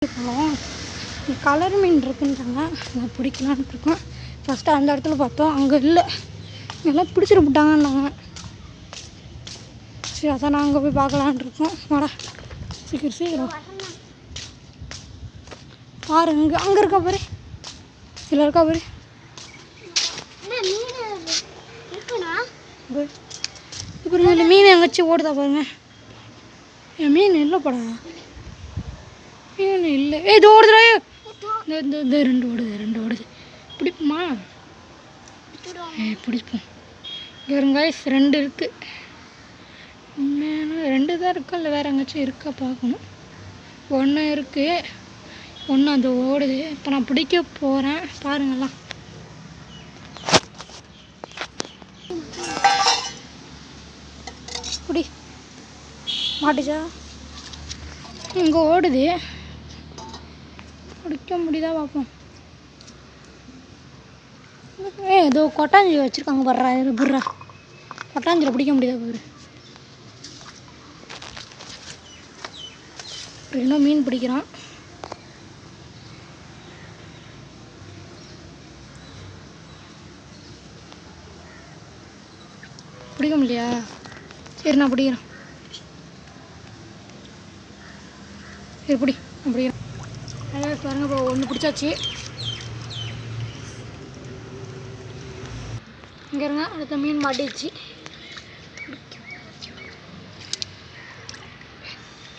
போகிறோம். கலர் மீன் இருக்குன்றாங்க, நான் பிடிக்கலான்னு இருக்கோம். ஃபஸ்ட்டு அந்த இடத்துல பார்த்தோம், அங்கே இல்லை, எல்லாம் பிடிச்சிட்டு விட்டாங்கன்னாங்க. சரி அதான் நான் அங்கே போய் பார்க்கலான் இருக்கோம். வாடா சீக்கிரம் சீக்கிரம் பாரு, அங்கே இருக்கா பாரு, இதில் இருக்கா பாரு. இப்போ இந்த மீன் எங்கேயாச்சும் ஓடுதா பாருங்க. என் மீன் இல்லைப்படா, மீன் இல்லை. இது ஓடுதுடா, இந்த ரெண்டு ஓடுது பிடிப்புமா? பிடிப்போம். கைஸ் ரெண்டு இருக்குது, ரெண்டு தான் இருக்கா, இல்லை வேறு எங்கேயாச்சும் இருக்கா பார்க்கணும். ஒன்று இருக்குது, ஒன்று அது ஓடுது. இப்போ நான் பிடிக்க போகிறேன், பாருங்கள்லாம். பிடி மாட்டுச்சா? இங்கே ஓடுது, பிடிக்க முடியுதா பார்ப்போம். ஏதோ கொட்டாஞ்சி வச்சுருக்காங்க பர்றா, இது புர்றா, கொட்டாஞ்சியில் பிடிக்க முடியுதா பாரு. இன்னும் மீன் பிடிக்கிறான். பிடிக்க முடியலையா? சரி நான் பிடிக்கிறேன். சரி பிடி, நான் பிடிக்கிறேன். அதாவது பாருங்க, இப்போ ஒன்று பிடிச்சாச்சு. இங்கே இருங்க, அடுத்த மீன் மாட்டிடுச்சு.